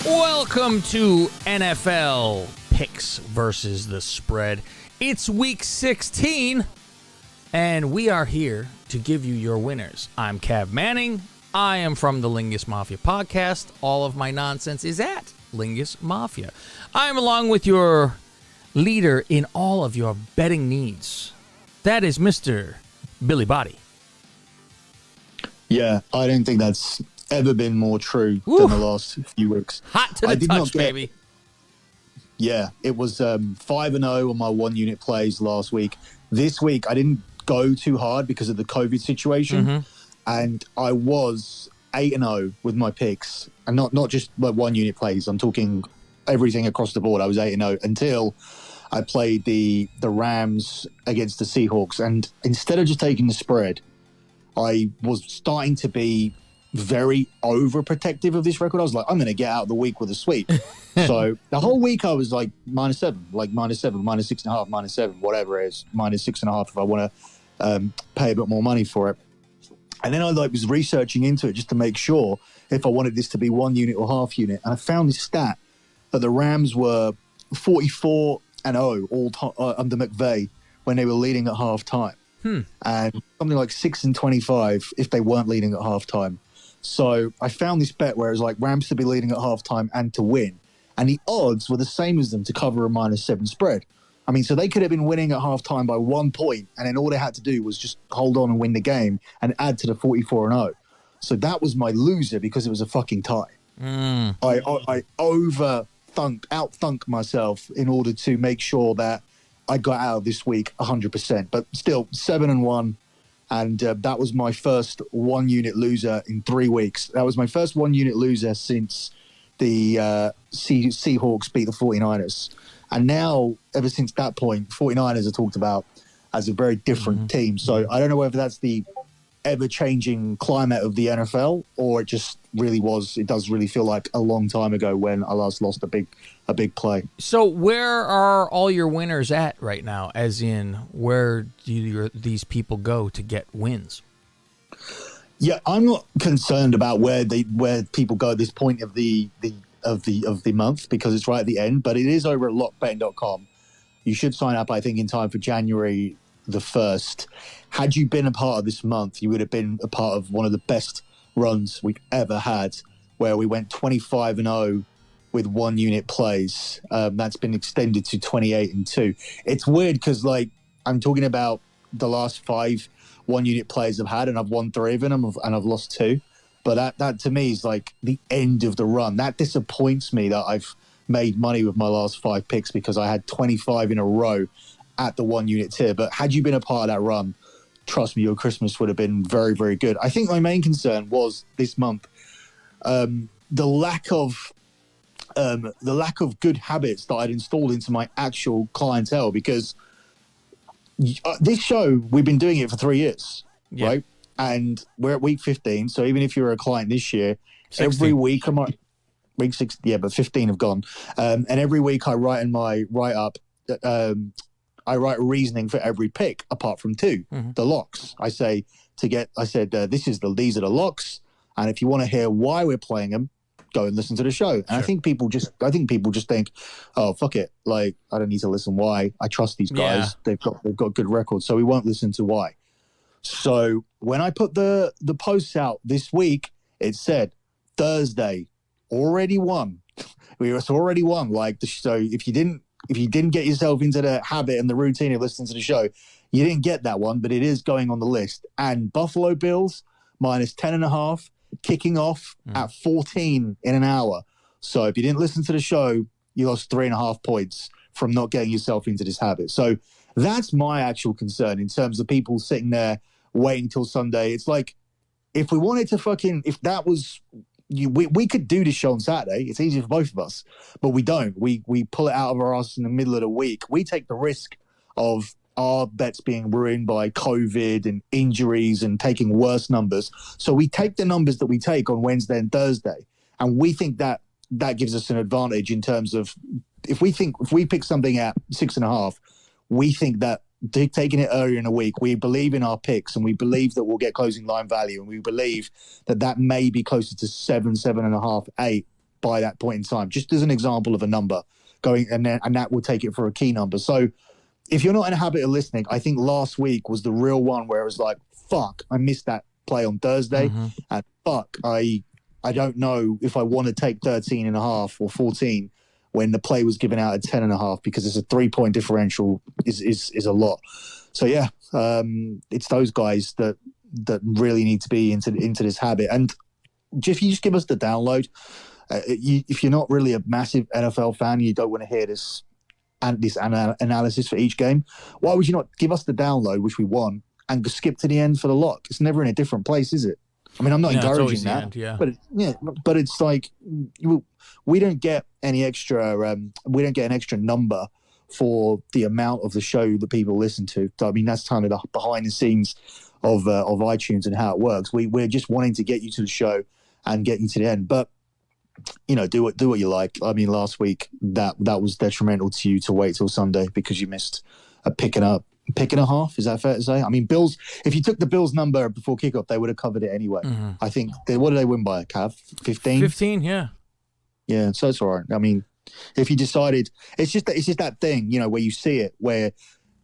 Welcome to NFL Picks versus the Spread. It's week 16, and we are here to give you your winners. I'm Cav Manning. I am from the Lingus Mafia podcast. All of my nonsense is at Lingus Mafia. I am along with your leader in all of your betting needs. That is Mr. Billy Body. Yeah, I don't think that's ever been more true than the last few weeks. Hot to the touch, baby. Yeah, it was 5-0 on my one-unit plays last week. This week, I didn't go too hard because of the COVID situation, and I was 8-0 with my picks, and not just like one-unit plays. I'm talking everything across the board. I was 8-0 until I played the Rams against the Seahawks, and instead of just taking the spread, I was starting to be very overprotective of this record. I was like, I'm going to get out of the week with a sweep. So the whole week I was like -7, like -7, -6.5, -7, whatever it is, -6.5 if I want to pay a bit more money for it. And then I was researching into it just to make sure if I wanted this to be one unit or half unit. And I found this stat that the Rams were 44-0 under McVay when they were leading at halftime. And something like 6-25 if they weren't leading at halftime. So I found this bet where it was like Rams to be leading at halftime and to win. And the odds were the same as them to cover a -7 spread. I mean, so they could have been winning at halftime by 1 point, and then all they had to do was just hold on and win the game and add to the 44-0. So that was my loser because it was a fucking tie. I out-thunk myself in order to make sure that I got out of this week 100%. But still, 7-1. And that was my first one-unit loser in 3 weeks. That was my first one-unit loser since the Seahawks beat the 49ers. And now, ever since that point, 49ers are talked about as a very different team. So I don't know whether that's the ever-changing climate of the NFL or it just really was. It does really feel like a long time ago when I last lost a big play. So where are all your winners at right now? As in, where do these people go to get wins? Yeah, I'm not concerned about where people go at this point of the month because it's right at the end. But it is over at lockbetting.com. You should sign up, I think, in time for January the 1st. Had you been a part of this month, you would have been a part of one of the best runs we've ever had, where we went 25-0 with one-unit plays. That's been extended to 28-2. It's weird because, like, I'm talking about the last 5 one-unit plays I've had, and I've won 3 of them, and I've lost 2. But that to me is like the end of the run. That disappoints me that I've made money with my last 5 picks because I had 25 in a row at the one-unit tier. But had you been a part of that run, trust me, your Christmas would have been very, very good. I think my main concern was this month the lack of good habits that I'd installed into my actual clientele, because this show, we've been doing it for 3 years, right? And we're at week 15. So even if you're a client this year, 16. every week week 6, but 15 have gone. And every week I write in my write-up, I write reasoning for every pick apart from 2, the locks. These are the locks. And if you want to hear why we're playing them, go and listen to the show. And I think people just think, oh, fuck it. Like, I don't need to listen why. I trust these guys. Yeah. They've got good records. So we won't listen to why. So when I put the posts out this week, it said Thursday already won. It's already won. So if you didn't get yourself into the habit and the routine of listening to the show, you didn't get that one, but it is going on the list. And Buffalo Bills -10.5, kicking off at 14 in an hour. So if you didn't listen to the show, you lost 3.5 points from not getting yourself into this habit. So that's my actual concern in terms of people sitting there waiting till Sunday. It's like, if we wanted to we could do this show on Saturday. It's easy for both of us, but we don't. We pull it out of our ass in the middle of the week. We take the risk of our bets being ruined by COVID and injuries and taking worse numbers. So we take the numbers that we take on Wednesday and Thursday, and we think that gives us an advantage in terms of if we pick something at 6.5, we think that taking it earlier in the week, we believe in our picks and we believe that we'll get closing line value, and we believe that may be closer to 7.5, 8 by that point in time, just as an example of a number going, and that will take it for a key number. So if you're not in a habit of listening, I think last week was the real one where it was like, fuck, I missed that play on Thursday, and fuck, I don't know if I want to take 13.5 or 14 when the play was given out at 10.5, because it's a 3-point differential is a lot. So yeah, it's those guys that really need to be into this habit. And if you just give us the download, if you're not really a massive NFL fan, you don't want to hear this analysis for each game, why would you not give us the download, which we want, and go skip to the end for the lock? It's never in a different place, is it? I mean, I'm not encouraging that, but it's like we don't get any extra. We don't get an extra number for the amount of the show that people listen to. I mean, that's kind of the behind the scenes of iTunes and how it works. We're just wanting to get you to the show and get you to the end, but do what you like. I mean, last week that was detrimental to you to wait till Sunday because you missed a pick and a half. Is that fair to say? I mean, Bills, if you took the Bills number before kickoff, they would have covered it anyway. I think what did they win by, Cav? 15? 15, yeah. Yeah, so it's all right. I mean, if you decided, it's just that thing, where you see it, where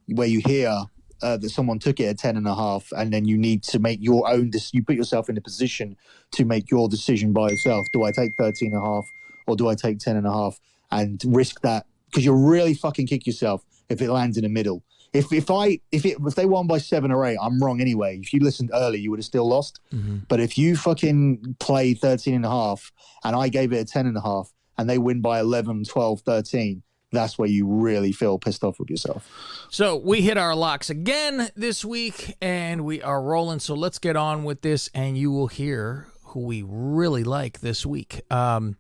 you hear that someone took it at 10.5, and then you need to make your own. You put yourself in a position to make your decision by yourself. Do I take 13.5 or do I take 10.5 and risk that? Because you'll really fucking kick yourself if it lands in the middle. If they won by 7 or 8, I'm wrong anyway. If you listened early, you would have still lost. But if you fucking play 13.5 and I gave it a 10.5 and they win by 11, 12, 13, that's where you really feel pissed off with yourself. So we hit our locks again this week and we are rolling. So let's get on with this and you will hear who we really like this week. And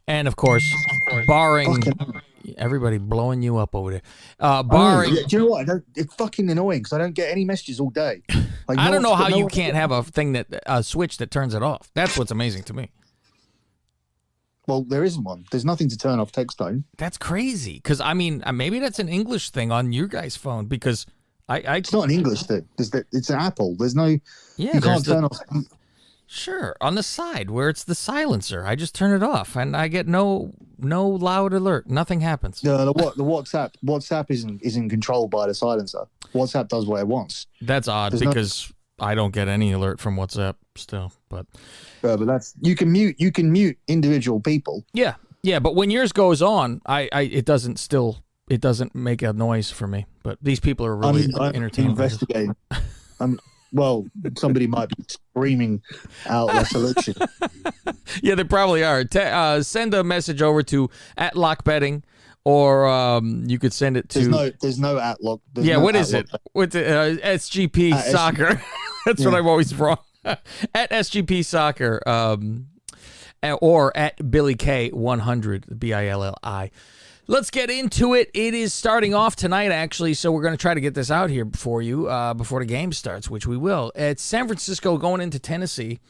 of course, barring... Everybody blowing you up over there. Barring, do you know what? It's fucking annoying because I don't get any messages all day. Like, I don't know how you can't have a switch that turns it off. That's what's amazing to me. Well, there isn't one. There's nothing to turn off text tone. That's crazy. Because I mean, maybe that's an English thing on your guys' phone. Because it's not an English thing. It's an Apple. There's no. Yeah, you can't turn off. Sure, on the side where it's the silencer, I just turn it off and I get no loud alert. Nothing happens. No, the WhatsApp isn't controlled by the silencer. WhatsApp does what it wants. That's odd because I don't get any alert from WhatsApp still. But that's you can mute individual people. Yeah, but when yours goes on, it doesn't make a noise for me. But these people are really entertaining. Investigating. Well, somebody might be screaming out their solution. Yeah, they probably are. Send a message over to @lockbetting, or you could send it to. There's no @lock. What is it? What's it? SGP Soccer. That's what I'm always wrong. @SGP Soccer, or @Billi K100 BILLI. Let's get into it. It is starting off tonight, actually, so we're going to try to get this out here for you before the game starts, which we will. It's San Francisco going into Tennessee,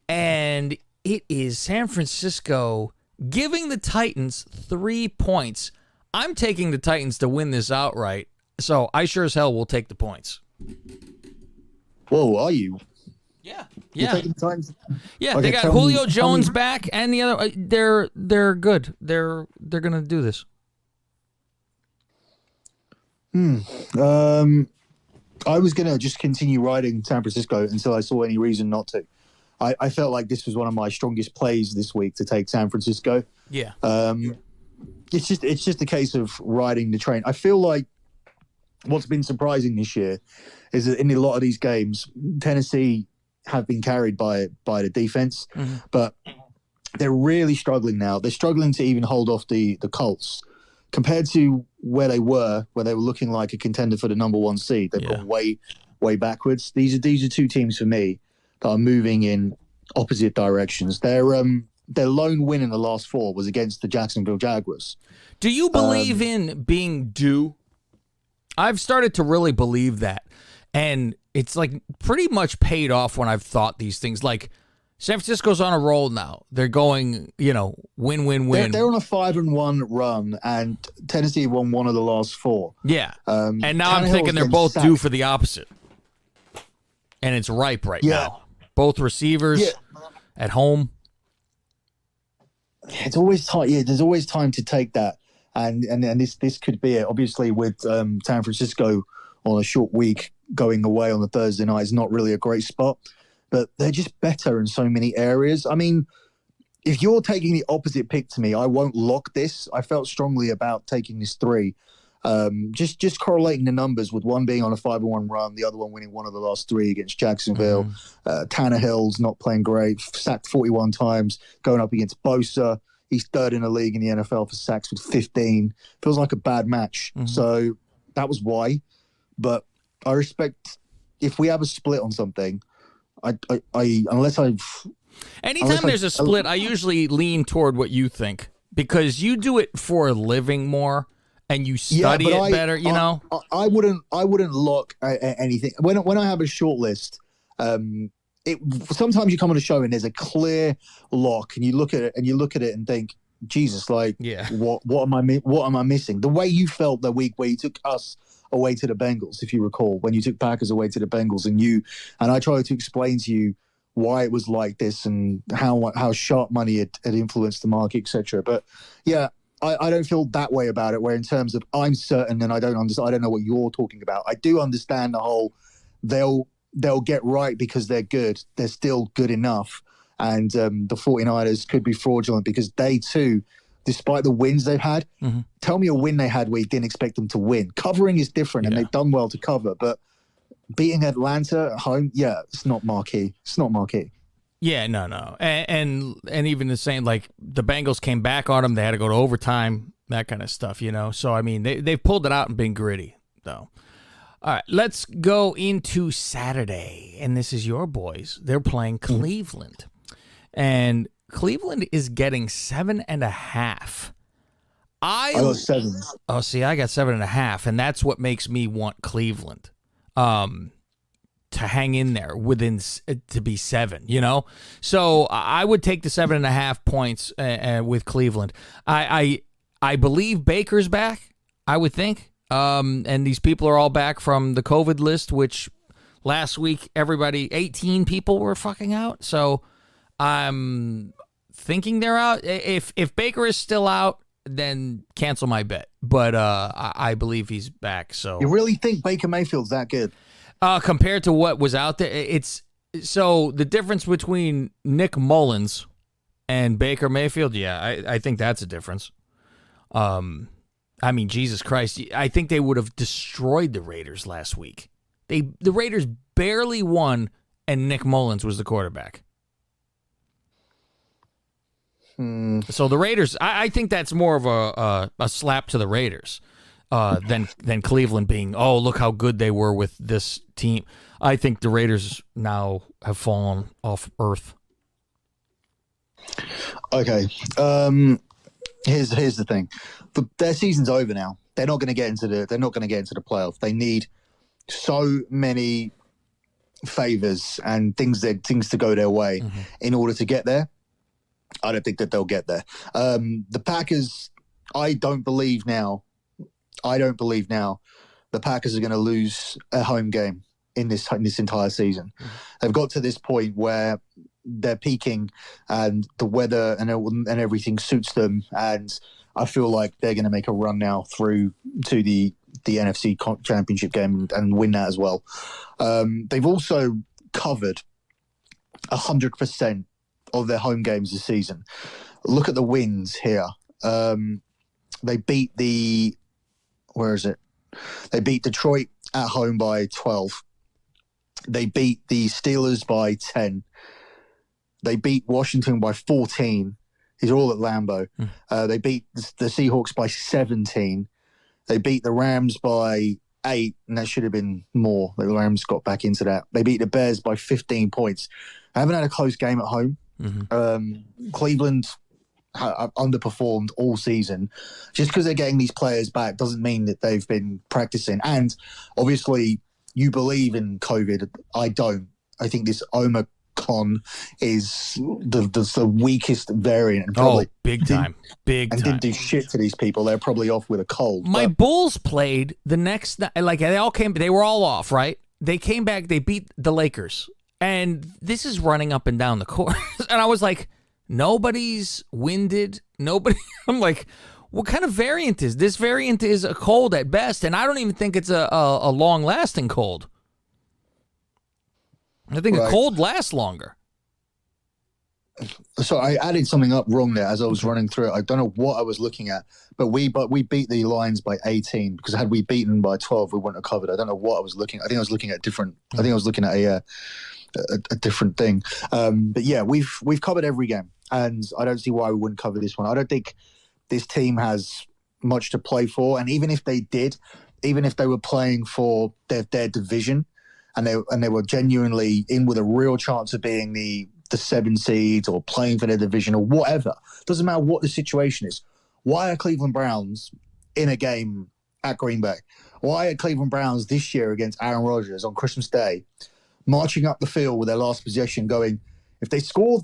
and it is San Francisco giving the Titans 3 points. I'm taking the Titans to win this outright, so I sure as hell will take the points. Whoa, are you? Yeah. You're taking the Titans? Yeah, okay, they got Julio Jones back, and the other. They're good. They're going to do this. I was going to just continue riding San Francisco until I saw any reason not to. I felt like this was one of my strongest plays this week to take San Francisco. Yeah. It's just a case of riding the train. I feel like what's been surprising this year is that in a lot of these games, Tennessee have been carried by the defense, but they're really struggling now. They're struggling to even hold off the Colts. Compared to where they were looking like a contender for the number 1 seed, they've gone way backwards. These are two teams for me that are moving in opposite directions. Their lone win in the last 4 was against the Jacksonville Jaguars. Do you believe in being due? I've started to really believe that, and it's like pretty much paid off when I've thought these things. Like San Francisco's on a roll now. They're going, win, win, win. They're on a 5-1 run, and Tennessee won 1 of the last 4. Yeah. And now I'm thinking they're both due for the opposite. And it's ripe now. Both receivers at home. It's always time. Yeah, there's always time to take that, and this could be it. Obviously, with San Francisco on a short week going away on the Thursday night is not really a great spot, but they're just better in so many areas. I mean, if you're taking the opposite pick to me, I won't lock this. I felt strongly about taking this 3. Just correlating the numbers with one being on a 5-1 run, the other one winning one of the last 3 against Jacksonville. Tannehill's not playing great, sacked 41 times, going up against Bosa. He's 3rd in the league in the NFL for sacks with 15. Feels like a bad match. So that was why. But I respect if we have a split on something. Anytime there's a split, I usually lean toward what you think because you do it for a living more. And you study it better, you know. I wouldn't lock anything when I have a short list. Sometimes you come on a show and there's a clear lock, and you look at it and think, Jesus, like, what am I missing? The way you felt the week where you took us away to the Bengals, if you recall, when you took Packers away to the Bengals, and I tried to explain to you why it was like this and how sharp money had influenced the market, etc. But yeah. I don't feel that way about it, where in terms of I'm certain and I don't know what you're talking about. I do understand the whole they'll get right because they're good. They're still good enough. And the 49ers could be fraudulent because they too, despite the wins they've had, tell me a win they had where you didn't expect them to win. Covering is different and they've done well to cover, but beating Atlanta at home, it's not marquee. It's not marquee. Yeah, no. And even the same, like, the Bengals came back on them. They had to go to overtime, that kind of stuff, you know. So, I mean, they've pulled it out and been gritty, though. All right, let's go into Saturday. And this is your boys. They're playing Cleveland. And Cleveland is getting 7.5. I got 7. Oh, see, I got 7.5, and that's what makes me want Cleveland. To hang in there to be 7, you know? So I would take the 7.5 points with Cleveland. I believe Baker's back, I would think. And these people are all back from the COVID list, which last week 18 people were fucking out. So I'm thinking they're out. If Baker is still out, then cancel my bet. But I believe he's back. So you really think Baker Mayfield's that good? Compared to what was out there, it's so the difference between Nick Mullins and Baker Mayfield. Yeah, I think that's a difference. I mean, Jesus Christ, I think they would have destroyed the Raiders last week. The Raiders barely won, and Nick Mullins was the quarterback. So the Raiders, I think that's more of a slap to the Raiders. Than Cleveland being, oh, look how good they were with this team. I think the Raiders now have fallen off earth. Okay. Here's the thing. Their season's over now. They're not going to get into the playoff. They need so many favors and things to go their way in order to get there. I don't think that they'll get there. The Packers, I don't believe now the Packers are going to lose a home game in this entire season. They've got to this point where they're peaking and the weather and everything suits them. And I feel like they're going to make a run now through to the NFC Championship game and win that as well. They've also covered 100% of their home games this season. Look at the wins here. They beat They beat Detroit at home by 12. They beat the Steelers by 10. They beat Washington by 14. These are all at Lambeau. They beat the Seahawks by 17. They beat the Rams by 8, and that should have been more. The Rams got back into that. They beat the Bears by 15 points. I haven't had a close game at home. Cleveland underperformed all season. Just because they're getting these players back doesn't mean that they've been practicing. And obviously, you believe in COVID. I don't. I think this Omicron is the weakest variant. And probably big time. Didn't do shit to these people. They're probably off with a cold. My Bulls played the next night. Like, they were all off, right? They came back. They beat the Lakers. And this is running up and down the court. And I was like, Nobody's winded. Nobody. I'm like, what kind of variant is this? Variant is a cold at best, and I don't even think it's a long-lasting cold. I think a cold lasts longer. So I added something up wrong there as I was running through it. I don't know what I was looking at, but we beat the Lions by 18 because had we beaten by 12, we wouldn't have covered. I don't know what I was looking at. I think I was looking at different. I think I was looking at a different thing. But yeah, we've covered every game, and I don't see why we wouldn't cover this one. I don't think this team has much to play for, and even if they did, even if they were playing for their division, and they were genuinely in with a real chance of being the 7 seeds or playing for their division or whatever. Doesn't matter what the situation is. Why are Cleveland Browns in a game at Green Bay? Why are Cleveland Browns this year against Aaron Rodgers on Christmas Day marching up the field with their last possession going, if they score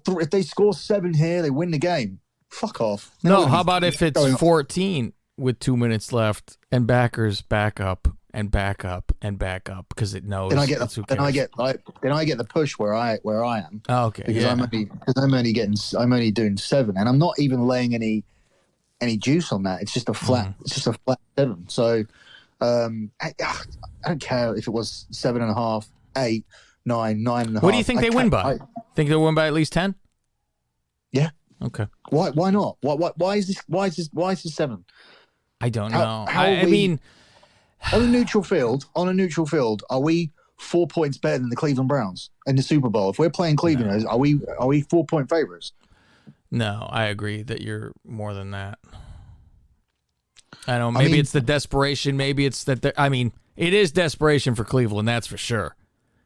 7 here, they win the game? Fuck off. No, how about if it's 14 with 2 minutes left and backers back up and back up and back up because it knows. Then I get the push where I am. Oh, okay. Because I'm only doing 7, and I'm not even laying any juice on that. It's just a flat. It's just a flat 7. So I don't care if it was 7.5, 8, 9, 9.5. What do you think they win by? Think they'll win by at least 10? Yeah. Okay. Why not? Why is this 7? I don't know. I mean, on a neutral field, are we 4 points better than the Cleveland Browns in the Super Bowl? If we're playing Cleveland, are we 4-point favorites? No, I agree that you're more than that. I know. Maybe it's the desperation. Maybe it's that. It is desperation for Cleveland. That's for sure.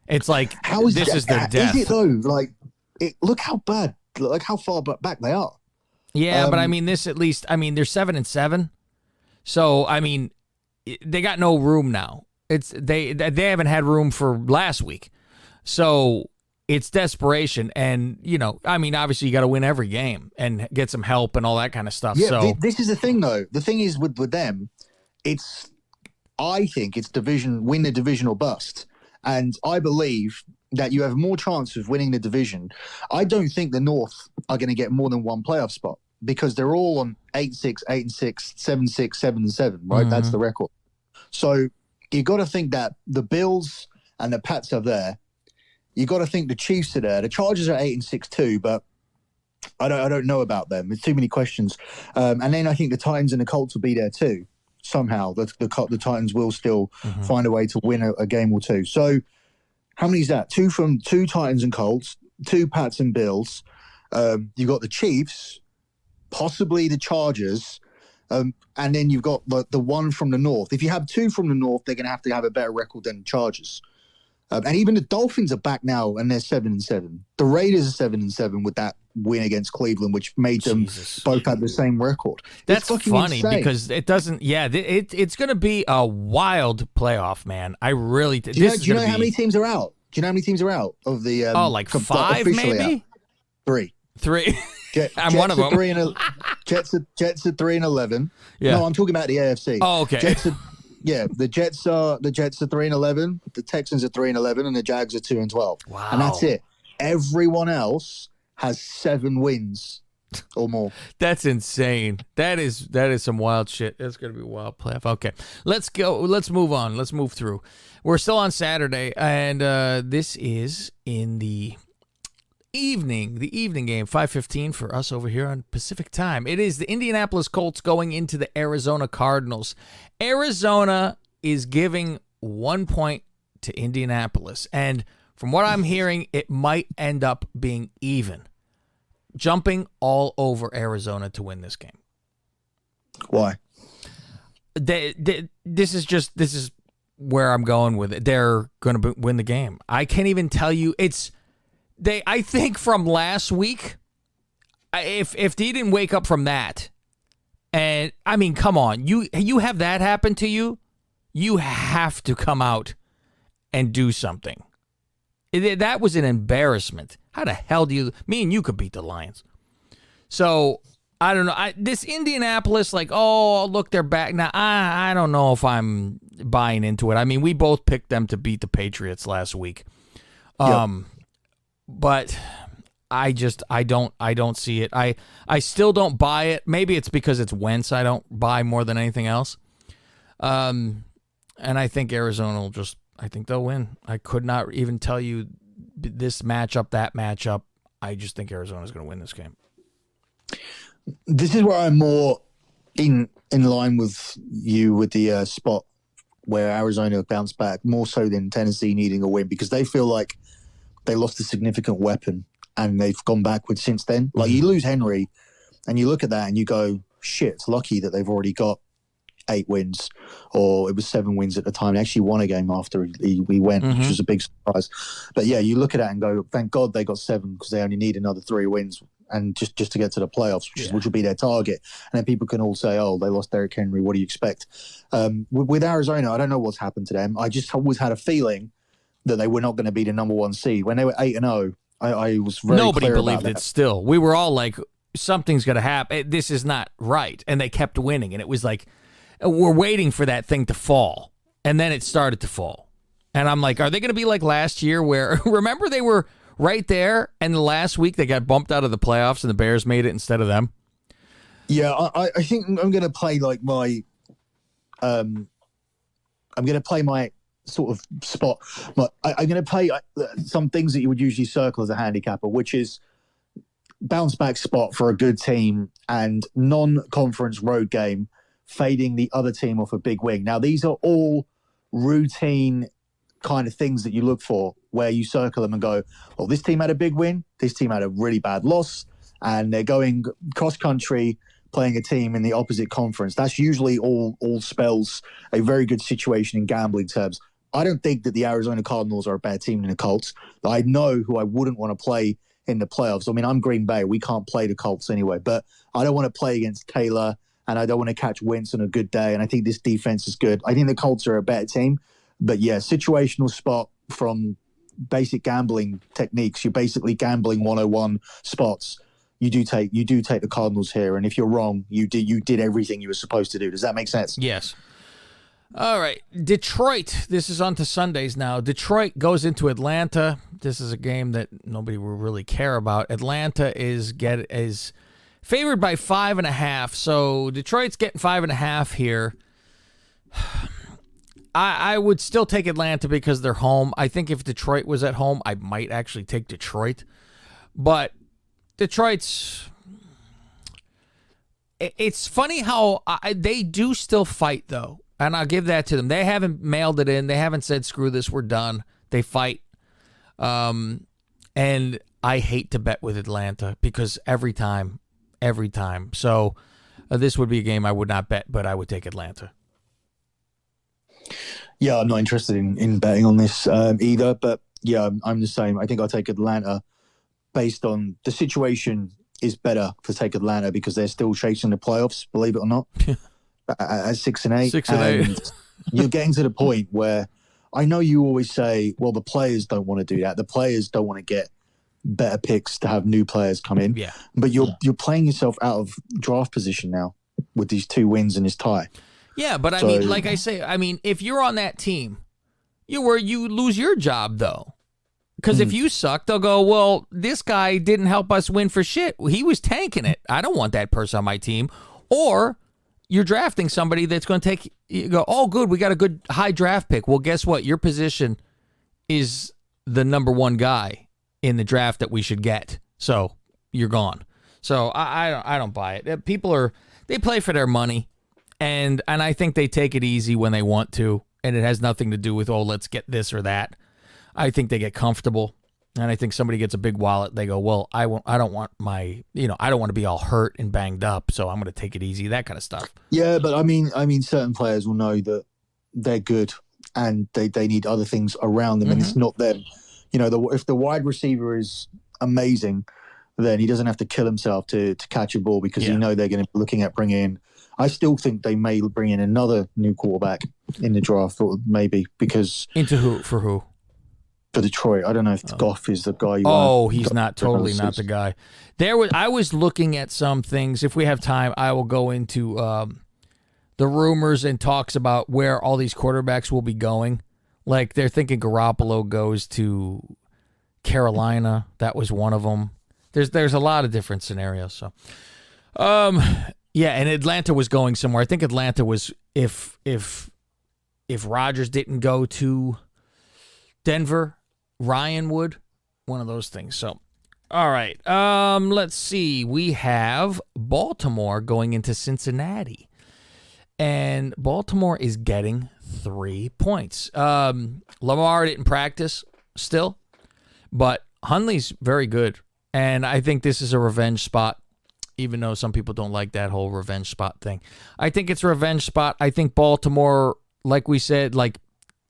It's like this is their death. Is it though? Like, look how bad. Like how far back they are. Yeah, but this at least. They're 7-7. So they got no room now. They haven't had room for last week. So it's desperation, and obviously you got to win every game and get some help and all that kind of stuff. Yeah, so this is the thing though. The thing is with them, I think it's win the division or bust, and I believe that you have more chance of winning the division. I don't think the North are going to get more than one playoff spot because they're all on 8-6, 8-6, 7-6, 7-7, right? Mm-hmm. That's the record. So you got to think that the Bills and the Pats are there. You got to think the Chiefs are there. The Chargers are 8-6 too, but I don't know about them. There's too many questions. And then I think the Titans and the Colts will be there too. Somehow the Titans will still find a way to win a game or two. So how many is that? 2 Titans and Colts, 2 Pats and Bills. You got the Chiefs, possibly the Chargers, and then you've got the one from the North. If you have 2 from the North, they're going to have a better record than the Chargers. And even the Dolphins are back now, and they're 7-7. The Raiders are 7-7 with that win against Cleveland, which made them both have the same record. That's funny insane. Because it doesn't. Yeah, it's going to be a wild playoff, man. I really. Do you know how many teams are out? Do you know how many teams are out of the? Like 5, maybe. Out? 3. I'm one of them. Jets are 3-11. Yeah. No, I'm talking about the AFC. Oh, okay. The Jets are 3-11. The Texans are 3-11, and the Jags are 2-12. Wow. And that's it. Everyone else has 7 wins or more. That's insane. That is some wild shit. That's going to be a wild playoff. Okay, let's go. Let's move on. Let's move through. We're still on Saturday, and this is in the evening game, 5:15 for us over here on Pacific time. It is the Indianapolis Colts going into the Arizona Cardinals. Arizona is giving 1 point to Indianapolis, and from what I'm hearing, it might end up being even. Jumping all over Arizona to win this game. Why? This is where I'm going with it. They're going to win the game. I can't even tell you. I think from last week, if they didn't wake up from that, and come on, you have that happen to you, you have to come out and do something. That was an embarrassment. How the hell me and you could beat the Lions? So I don't know. This Indianapolis, look, they're back now. I don't know if I'm buying into it. We both picked them to beat the Patriots last week. Yep. But I don't see it. I still don't buy it. Maybe it's because it's Wentz I don't buy more than anything else. And I think Arizona I think they'll win. I could not even tell you this matchup, that matchup. I just think Arizona's going to win this game. This is where I'm more in line with you with the spot where Arizona bounced back, more so than Tennessee needing a win, because they feel like they lost a significant weapon and they've gone backwards since then. Like, you lose Henry and you look at that and you go, shit, it's lucky that they've already got 8 wins, or it was 7 wins at the time. They actually won a game after we went, which was a big surprise. But yeah, you look at that and go, thank God they got 7, because they only need another 3 wins and just to get to the playoffs, which will be their target. And then people can all say, oh, they lost Derrick Henry, what do you expect? With Arizona, I don't know what's happened to them. I just always had a feeling that they were not going to be the number 1 seed. When they were 8-0, I was very Nobody clear believed about it that. still. We were all like, something's going to happen. This is not right. And they kept winning. And it was like, we're waiting for that thing to fall. And then it started to fall. And I'm like, are they going to be like last year where, remember they were right there, and the last week they got bumped out of the playoffs and the Bears made it instead of them? Yeah, I think I'm going to play like my, I'm going to play my sort of spot. I'm going to play some things that you would usually circle as a handicapper, which is bounce back spot for a good team and non-conference road game, fading the other team off a big win. Now, these are all routine kind of things that you look for, where you circle them and go, well, this team had a big win, this team had a really bad loss, and they're going cross-country playing a team in the opposite conference. That's usually all spells a very good situation in gambling terms. I don't think that the Arizona Cardinals are a bad team than the Colts. I know who I wouldn't want to play in the playoffs. I mean, I'm Green Bay. We can't play the Colts anyway, but I don't want to play against Taylor, and I don't want to catch Wentz on a good day, and I think this defense is good. I think the Colts are a better team, but yeah, situational spot from basic gambling techniques. You're basically gambling 101 spots. You do take the Cardinals here, and if you're wrong, you did everything you were supposed to do. Does that make sense? Yes. All right, Detroit. This is on to Sundays now. Detroit goes into Atlanta. This is a game that nobody will really care about. Atlanta is favored by 5.5, so Detroit's getting 5.5 here. I would still take Atlanta because they're home. I think if Detroit was at home, I might actually take Detroit. But Detroit's... It's funny how they do still fight, though. And I'll give that to them. They haven't mailed it in. They haven't said, screw this, we're done. They fight. And I hate to bet with Atlanta because every time. So this would be a game I would not bet, but I would take Atlanta. Yeah, I'm not interested in betting on this either, but yeah, I'm the same. I think I'll take Atlanta based on the situation is better to take Atlanta because they're still chasing the playoffs, believe it or not, at 6-8. 6-8. You're getting to the point where I know you always say, well, the players don't want to do that. The players don't want to get better picks to have new players come in. Yeah. But you're playing yourself out of draft position now with these 2 wins and this tie. Yeah, but I mean, like I say, if you're on that team, you lose your job, though. Because if you suck, they'll go, well, this guy didn't help us win for shit. He was tanking it. I don't want that person on my team. Or you're drafting somebody that's going to you go, oh, good, we got a good high draft pick. Well, guess what? Your position is the number 1 guy in the draft that we should get. So you're gone. So I don't buy it. People they play for their money. And I think they take it easy when they want to, and it has nothing to do with, oh, let's get this or that. I think they get comfortable, and I think somebody gets a big wallet. They go, well, I don't want to be all hurt and banged up, so I'm going to take it easy, that kind of stuff. Yeah, but I mean, certain players will know that they're good, and they need other things around them, and it's not them. If the wide receiver is amazing, then he doesn't have to kill himself to catch a ball because they're going to be looking at bringing in. I still think they may bring in another new quarterback in the draft, or maybe because into who for who? For Detroit, I don't know if Goff is the guy. He's not totally not the guy. I was looking at some things. If we have time, I will go into the rumors and talks about where all these quarterbacks will be going. Like they're thinking Garoppolo goes to Carolina. That was one of them. There's a lot of different scenarios. So, yeah, and Atlanta was going somewhere. I think Atlanta was if Rodgers didn't go to Denver, Ryan would. One of those things. So, all right. Let's see. We have Baltimore going into Cincinnati. And Baltimore is getting 3 points. Lamar didn't practice still, but Hundley's very good. And I think this is a revenge spot, even though some people don't like that whole revenge spot thing. I think it's a revenge spot. I think Baltimore, like we said, like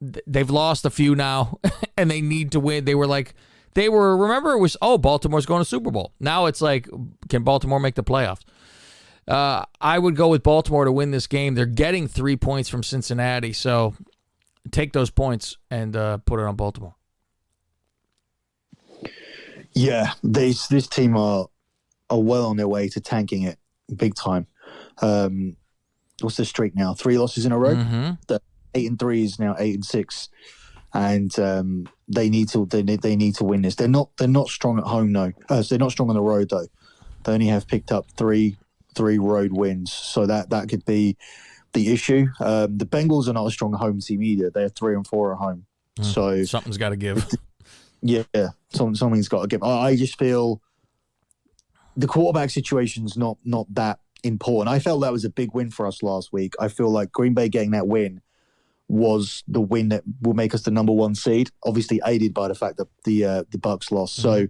they've lost a few now, and they need to win. Remember it was, Baltimore's going to Super Bowl. Now it's like, can Baltimore make the playoffs? I would go with Baltimore to win this game. They're getting 3 points from Cincinnati, so take those points and put it on Baltimore. Yeah, this team are well on their way to tanking it big time. What's the streak now? 3 losses in a row. Mm-hmm. The 8-3 is now 8-6, and they need to win this. They're not strong at home though. So they're not strong on the road though. They only have picked up three road wins, so that could be the issue. The Bengals are not a strong home team either. They're 3-4 at home, so something's got to give. Yeah, something's got to give. I just feel the quarterback situation's not that important. I felt that was a big win for us last week. I feel like Green Bay getting that win was the win that will make us the number 1 seed, obviously aided by the fact that the Bucs lost. So,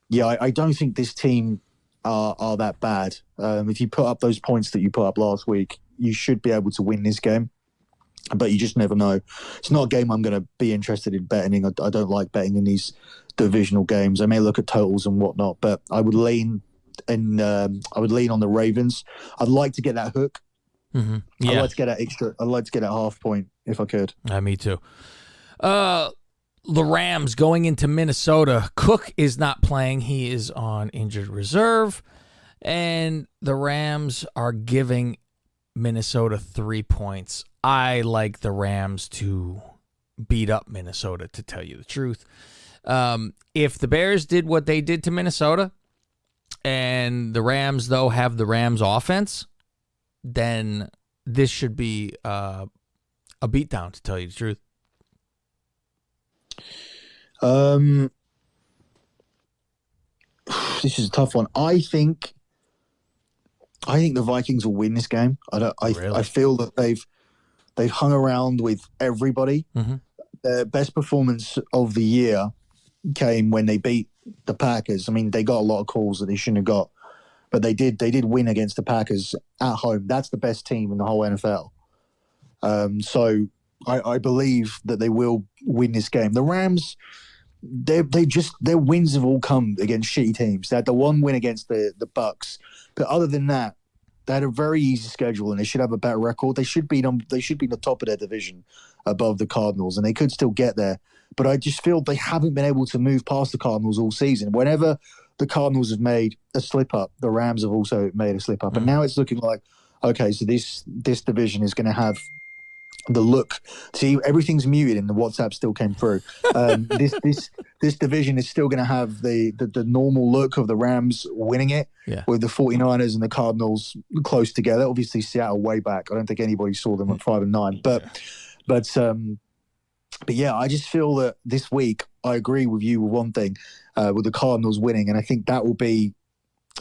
yeah, I don't think this team are that bad. If you put up those points that you put up last week, you should be able to win this game. But you just never know. It's not a game I'm going to be interested in betting. I don't like betting in these divisional games. I may look at totals and whatnot, but I would lean on the Ravens. I'd like to get that hook. Mm-hmm. Yeah. I'd like to get that extra. I'd like to get that half point if I could. Me too. The Rams going into Minnesota. Cook is not playing. He is on injured reserve. And the Rams are giving Minnesota 3 points. I like the Rams to beat up Minnesota, to tell you the truth. If the Bears did what they did to Minnesota, and the Rams, though, have the Rams offense, then this should be a beatdown, to tell you the truth. This is a tough one. I think the Vikings will win this game. I feel that they've hung around with everybody. Mm-hmm. Their best performance of the year came when they beat the Packers. I mean, they got a lot of calls that they shouldn't have got, but they did win against the Packers at home. That's the best team in the whole NFL. So I believe that they will win this game. The Rams, their wins have all come against shitty teams. They had the one win against the Bucs, but other than that, they had a very easy schedule and they should have a better record. They should be in the top of their division above the Cardinals, and they could still get there. But I just feel they haven't been able to move past the Cardinals all season. Whenever the Cardinals have made a slip up, the Rams have also made a slip up. And now it's looking like, okay, so this division is going to have the look. See, everything's muted and the WhatsApp still came through. This division is still going to have the normal look of the Rams winning it, with the 49ers and the Cardinals close together. Obviously, Seattle way back. I don't think anybody saw them at 5-9. But yeah, I just feel that this week, I agree with you with one thing, with the Cardinals winning, and I think that will be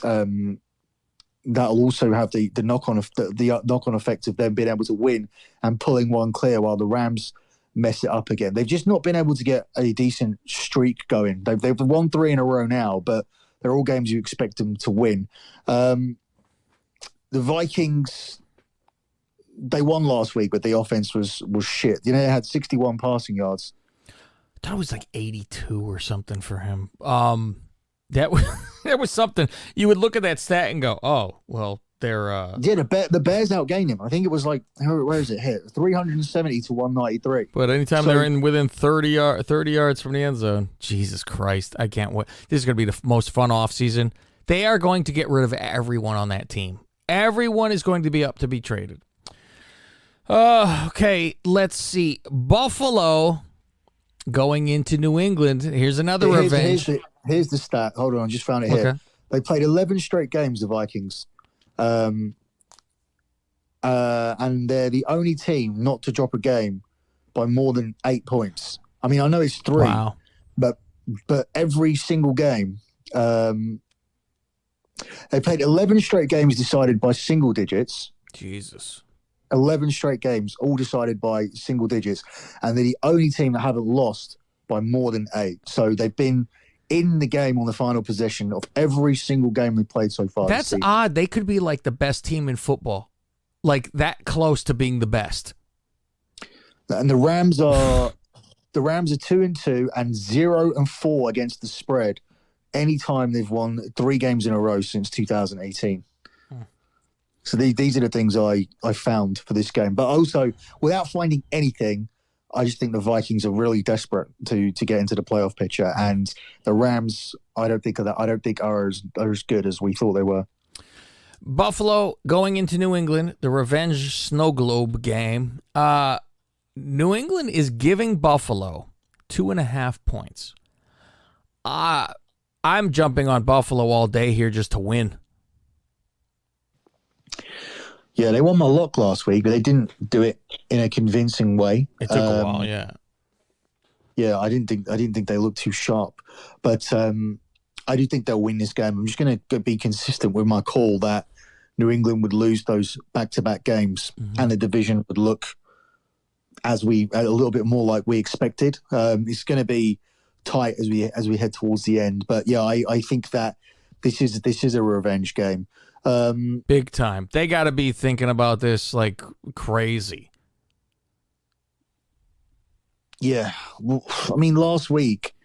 that'll also have the knock-on effect of them being able to win and pulling one clear while the Rams mess it up again. They've just not been able to get a decent streak going. They've won 3 in a row now, but they're all games you expect them to win. The Vikings, they won last week, but the offense was shit. You know, they had 61 passing yards. I thought it was like 82 or something for him. That was something. You would look at that stat and go, "Oh, well, they're." Yeah, the Bears outgained him. I think it was like, where is it hit? 370 to 193. But anytime they're within 30 yards from the end zone, Jesus Christ, I can't wait. This is going to be the most fun offseason. They are going to get rid of everyone on that team. Everyone is going to be up to be traded. Okay, let's see. Buffalo going into New England. Here's another revenge. here's the stat. Hold on, I just found it here. Okay. They played 11 straight games, the Vikings. And they're the only team not to drop a game by more than 8 points. I mean, I know it's 3, Wow. but every single game, they played 11 straight games decided by single digits. Jesus. 11 straight games, all decided by single digits, and they're the only team that haven't lost by more than 8. So they've been in the game on the final possession of every single game we played so far. That's odd. They could be like the best team in football, like that close to being the best. And the Rams are 2-2 and 0-4 against the spread. Anytime they've won 3 games in a row since 2018. So these are the things I found for this game. But also, without finding anything, I just think the Vikings are really desperate to get into the playoff picture, and the Rams, I don't think are as good as we thought they were. Buffalo going into New England, the revenge snow globe game. New England is giving Buffalo 2.5 points. I'm jumping on Buffalo all day here just to win. Yeah, they won my lock last week, but they didn't do it in a convincing way. It took a while, yeah. Yeah, I didn't think they looked too sharp, but I do think they'll win this game. I'm just going to be consistent with my call that New England would lose those back-to-back games, and the division would look a little bit more like we expected. It's going to be tight as we head towards the end, but yeah, I think that this is a revenge game. Big time. They got to be thinking about this like crazy. Yeah. Well, I mean, last week,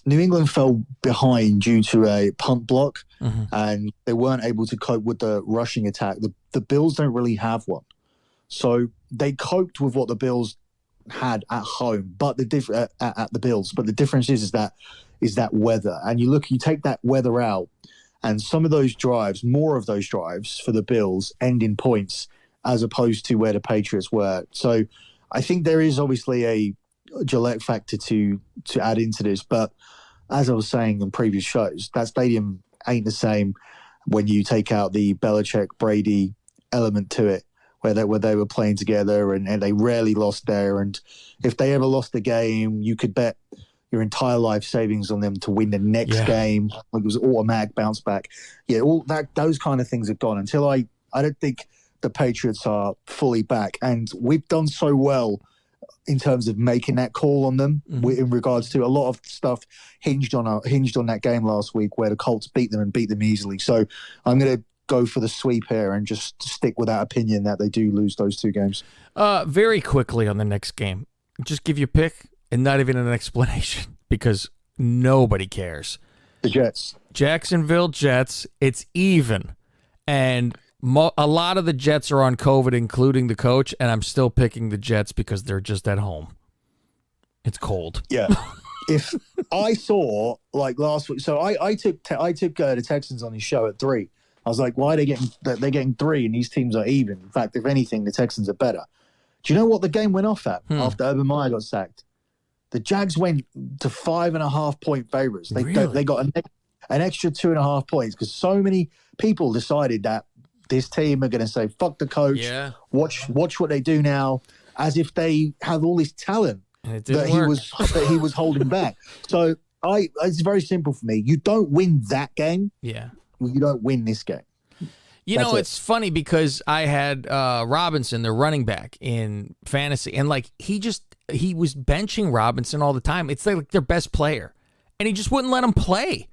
New England fell behind due to a punt block, and they weren't able to cope with the rushing attack. The Bills don't really have one. So they coped with what the Bills had at home, but at the Bills. But the difference is that weather. And you take that weather out, and some of those drives, more of those drives for the Bills end in points as opposed to where the Patriots were. So I think there is obviously a Gillette factor to add into this. But as I was saying in previous shows, that stadium ain't the same when you take out the Belichick-Brady element to it, where they were playing together and they rarely lost there. And if they ever lost the game, you could bet your entire life savings on them to win the next game. Like it was automatic bounce back. Yeah, all that, those kind of things are gone until I don't think the Patriots are fully back. And we've done so well in terms of making that call on them in regards to a lot of stuff hinged on that game last week where the Colts beat them easily. So I'm going to go for the sweep here and just stick with that opinion that they do lose those 2 games. Very quickly on the next game, just give you a pick and not even an explanation because nobody cares. The Jets. Jacksonville Jets, it's even. And a lot of the Jets are on COVID, including the coach, and I'm still picking the Jets because they're just at home. It's cold. Yeah. If I saw, like last week, so I took the Texans on his show at 3. I was like, why are they getting 3 and these teams are even? In fact, if anything, the Texans are better. Do you know what the game went off at after Urban Meyer got sacked? The Jags went to 5.5 point favorites. They got an extra 2.5 points because so many people decided that this team are going to say, fuck the coach, watch what they do now, as if they have all this talent that he was holding back. So it's very simple for me. You don't win that game. Yeah. You don't win this game. It's funny because I had Robinson, the running back, in fantasy, and like he was benching Robinson all the time. It's like their best player, and he just wouldn't let him play.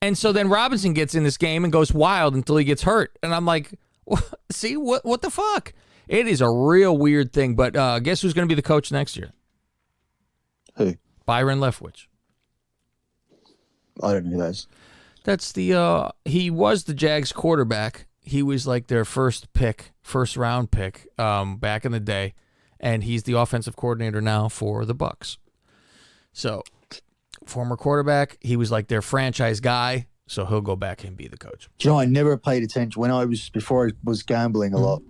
And so then Robinson gets in this game and goes wild until he gets hurt, and I'm like, see what the fuck? It is a real weird thing. But guess who's going to be the coach next year? Who? Byron Leftwich. I don't know who that is. That's he was the Jags quarterback. He was like their first round pick back in the day, and he's the offensive coordinator now for the Bucs. So, former quarterback, he was like their franchise guy, so he'll go back and be the coach. Do you know, I never paid attention before I was gambling a lot,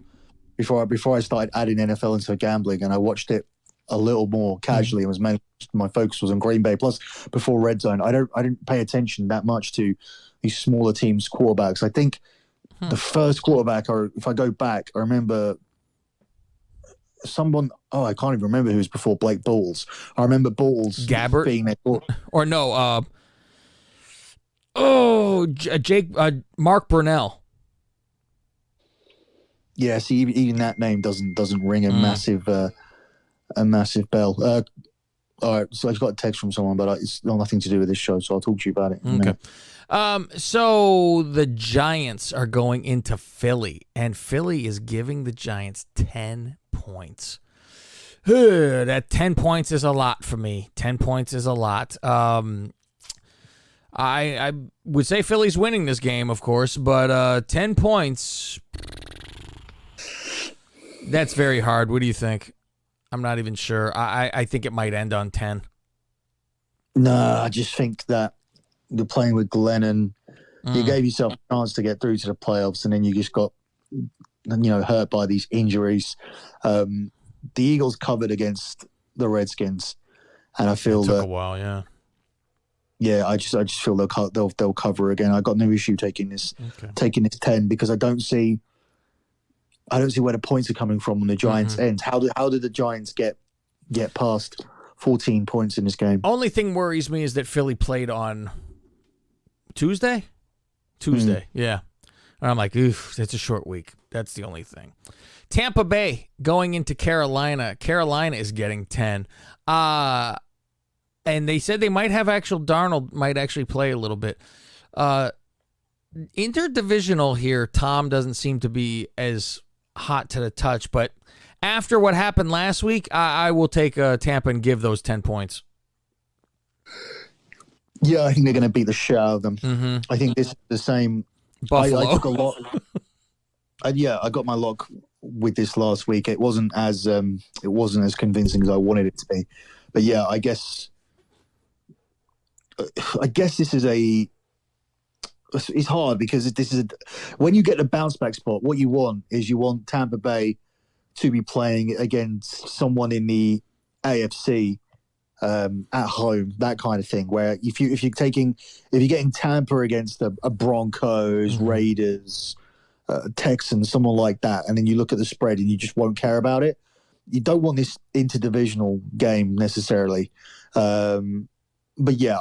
before I started adding NFL into gambling, and I watched it a little more casually and was mainly my focus was on Green Bay. Plus, before red zone, I didn't pay attention that much to these smaller teams' quarterbacks. I think the first quarterback, or if I go back, I remember someone. Oh, I can't even remember who was before Blake Bortles. I remember Bortles Gabbert being there. Or no, Jake Mark Brunell. Yeah, see, even that name doesn't ring a massive bell. All right, so I just got a text from someone, but it's got nothing to do with this show, so I'll talk to you about it in a minute. So the Giants are going into Philly, and Philly is giving the Giants 10 points. That 10 points is a lot for me. 10 points is a lot. I would say Philly's winning this game, of course, but 10 points, that's very hard. What do you think? I'm not even sure. I think it might end on 10. No, I just think that you're playing with Glennon. You gave yourself a chance to get through to the playoffs, and then you just got, hurt by these injuries. The Eagles covered against the Redskins, and I feel it took a while, yeah. Yeah, I just feel they'll cover again. I got no issue taking this 10 because I don't see where the points are coming from on the Giants' end. How did the Giants get past 14 points in this game? Only thing worries me is that Philly played on Tuesday, yeah. And I'm like, oof, it's a short week. That's the only thing. Tampa Bay going into Carolina. Carolina is getting 10. And they said they might have Darnold might actually play a little bit. Interdivisional here, Tom doesn't seem to be as hot to the touch, but after what happened last week, I will take Tampa and give those 10 points. Yeah, I think they're going to beat the shit out of them. I think this is the same. Buffalo. I took a lot. I got my lock with this last week. It wasn't as convincing as I wanted it to be, but yeah, I guess this is it's hard because this is when you get the bounce back spot. What you want Tampa Bay to be playing against someone in the AFC at home, that kind of thing. Where if you're getting Tampa against a Broncos, Raiders, Texans, someone like that, and then you look at the spread and you just won't care about it. You don't want this interdivisional game necessarily. But yeah,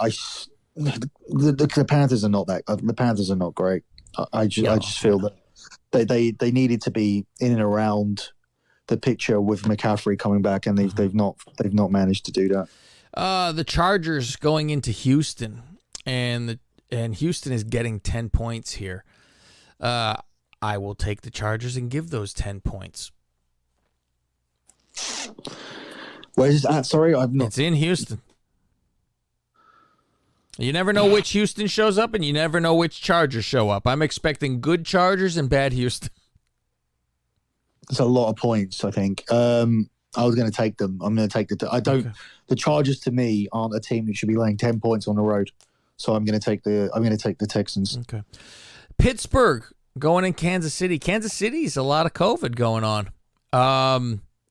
the Panthers are not that. The Panthers are not great. I just feel that they needed to be in and around the picture with McCaffrey coming back, and they've not managed to do that. The Chargers going into Houston, and Houston is getting 10 points here. I will take the Chargers and give those 10 points. Where is that? Sorry, I've not. It's in Houston. You never know which Houston shows up, and you never know which Chargers show up. I'm expecting good Chargers and bad Houston. It's a lot of points, I think. I was going to take them. I'm going to take the Chargers to me aren't a team that should be laying 10 points on the road. So I'm going to take the Texans. Okay. Pittsburgh going in Kansas City. Kansas City's a lot of COVID going on.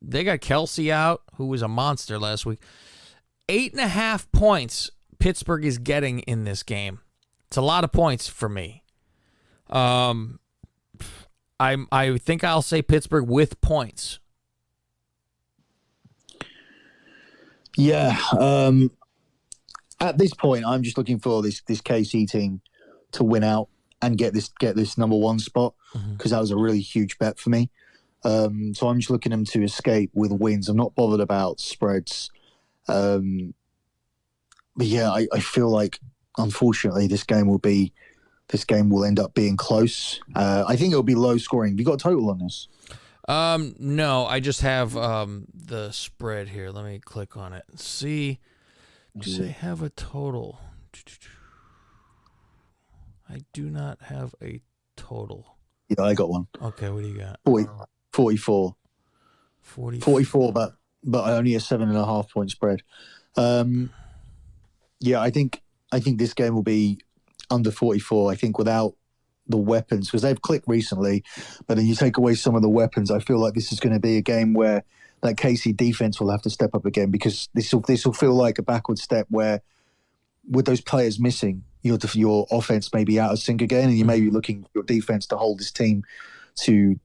They got Kelsey out, who was a monster last week. 8.5 points Pittsburgh is getting in this game. It's a lot of points for me. I think I'll say Pittsburgh with points. Yeah. At this point, I'm just looking for this KC team to win out and get this number one spot because that was a really huge bet for me. So I'm just looking them to escape with wins. I'm not bothered about spreads. But yeah, I feel like unfortunately this game will end up being close. I think it'll be low scoring. Have you got a total on this? No, I just have the spread here. Let me click on it. See, do they have a total? I do not have a total. Yeah, I got one. Okay, what do you got? 44. 44, but only a 7.5 point spread. Yeah, I think this game will be under 44. I think without the weapons, because they've clicked recently, but then you take away some of the weapons, I feel like this is going to be a game where that KC defense will have to step up again, because this will feel like a backward step where, with those players missing, your offense may be out of sync again, and you may be looking for your defense to hold this team to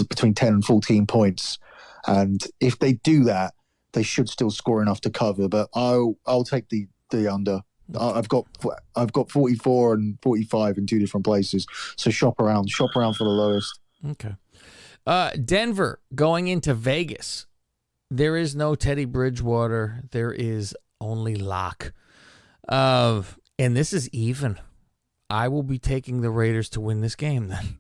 between 10 and 14 points. And if they do that, they should still score enough to cover. But I'll take the under. I've got 44 and 45 in two different places. So shop around for the lowest. Okay. Denver going into Vegas. There is no Teddy Bridgewater. There is only Locke. And this is even. I will be taking the Raiders to win this game then.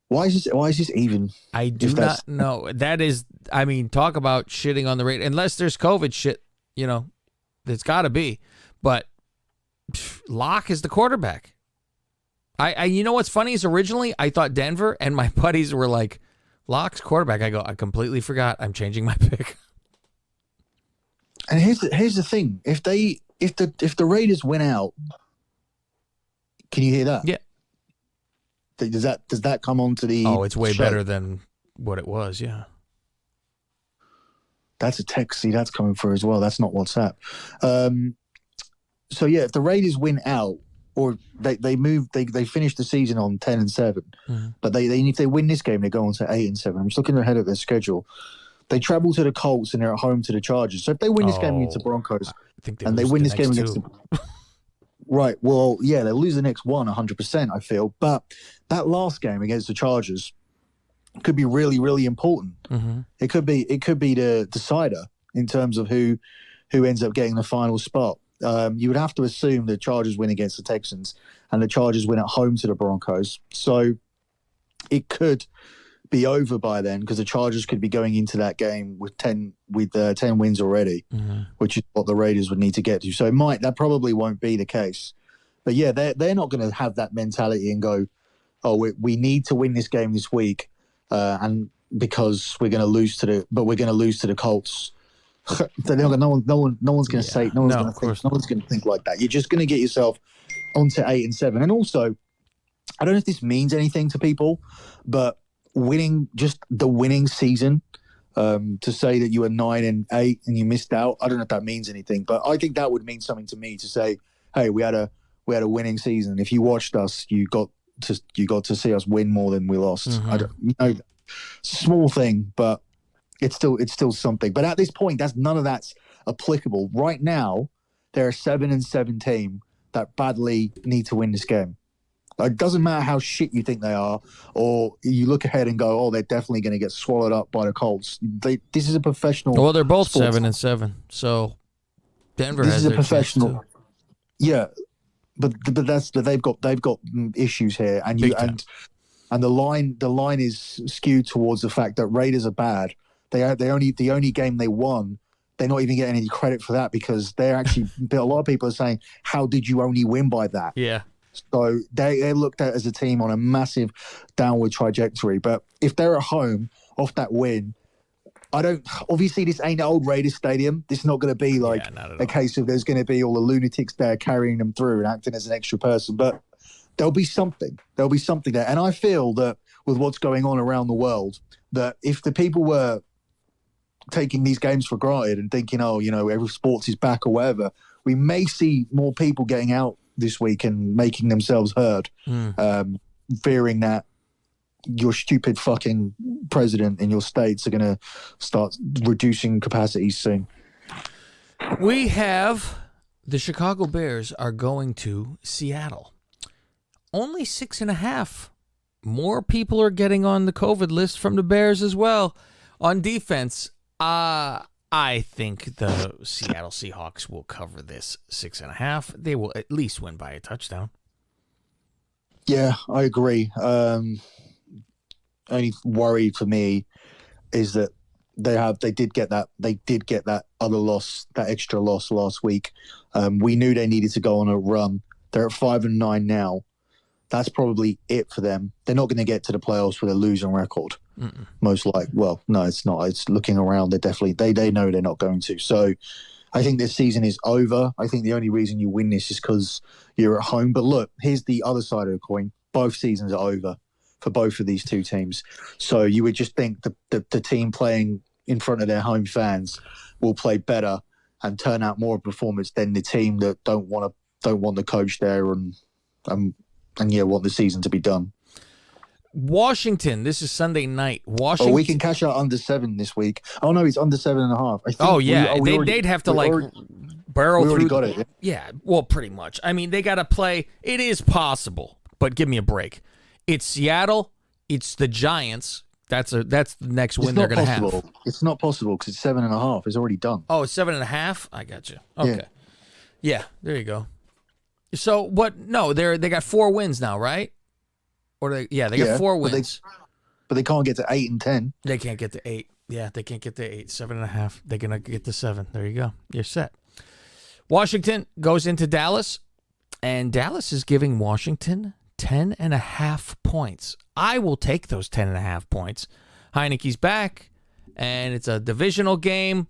Why is this even? I do not know. That is, I mean, talk about shitting on the Raiders. Unless there's COVID shit, it's got to be. But Locke is the quarterback. You know what's funny is originally I thought Denver, and my buddies were like, Locke's quarterback. I go, I completely forgot. I'm changing my pick. And here's the thing: if the Raiders win out, can you hear that? Yeah. Does that come onto the? Oh, it's way show? better than what it was. Yeah. That's a text. See, that's coming through as well. That's not WhatsApp. So yeah, if the Raiders win out, or they finish the season on 10-7, but if they win this game, they go on to 8-7. I'm just looking ahead at their schedule. They travel to the Colts and they're at home to the Chargers. So if they win this game against the Broncos, and they win this game against the right, well, yeah, they'll lose the next one 100%. I feel, but that last game against the Chargers could be really, really important. It could be the decider in terms of who ends up getting the final spot. You would have to assume the Chargers win against the Texans and the Chargers win at home to the Broncos. So it could be over by then, because the Chargers could be going into that game with 10 wins already, which is what the Raiders would need to get to. So that probably won't be the case. But yeah, they're not going to have that mentality and go, oh, we need to win this game this week, and because we're going to lose to the Colts. No one's going to say, no one's going to think like that. You're just going to get yourself onto 8-7. And also, I don't know if this means anything to people, but just the winning season, to say that you were 9-8 and you missed out, I don't know if that means anything, but I think that would mean something to me, to say, hey, we had a winning season. If you watched us, you got to see us win more than we lost. I don't, small thing, but it's still something. But at this point, none of that's applicable. Right now, they're a 7-7 team that badly need to win this game. It doesn't matter how shit you think they are, or you look ahead and go, oh, they're definitely going to get swallowed up by the Colts. This is a professional. Well, they're both 7-7, so Denver has a professional. Yeah, but they've got issues here, and the line is skewed towards the fact that Raiders are bad. The only game they won, they're not even getting any credit for that, because they're actually a lot of people are saying, how did you only win by that? Yeah. So they're looked at as a team on a massive downward trajectory. But if they're at home off that win, obviously this ain't an old Raiders stadium. This is not going to be like a case of there's going to be all the lunatics there carrying them through and acting as an extra person. But there'll be something. There'll be something there. And I feel that with what's going on around the world, that if the people were taking these games for granted and thinking, oh, every sports is back or whatever, we may see more people getting out this week and making themselves heard, fearing that your stupid fucking president in your states are going to start reducing capacities soon. We have the Chicago Bears are going to Seattle. Only 6.5. More people are getting on the COVID list from the Bears as well. On defense, I think the Seattle Seahawks will cover this 6.5. They will at least win by a touchdown. Yeah, I agree. Only worry for me is that they did get that other loss, that extra loss last week. We knew they needed to go on a run. They're at 5-9 now. That's probably it for them. They're not going to get to the playoffs with a losing record. Most likely. Well, no, it's not. It's looking around. They know they're not going to. So I think this season is over. I think the only reason you win this is because you're at home. But look, here's the other side of the coin. Both seasons are over for both of these two teams. So you would just think the team playing in front of their home fans will play better and turn out more of a performance than the team that don't want the coach there and want the season to be done. Washington, this is Sunday night. Washington. Oh, we can cash out under 7 this week. Oh no, it's under 7.5. I think they'd have to barrel through. We already got it. Yeah, well, pretty much. I mean, they got to play. It is possible, but give me a break. It's Seattle. It's the Giants. That's the next win they're going to have. It's not possible because it's 7.5. It's already done. Oh, it's 7.5. I got you. Okay. Yeah, there you go. So what? No, they got 4 wins now, right? Or they got 4 wins. But they can't get to 8 and 10. They can't get to 8. Yeah, they can't get to 8. 7.5. They're gonna get to 7. There you go. You're set. Washington goes into Dallas, and Dallas is giving Washington 10.5 points. I will take those 10.5 points. Heineke's back, and it's a divisional game.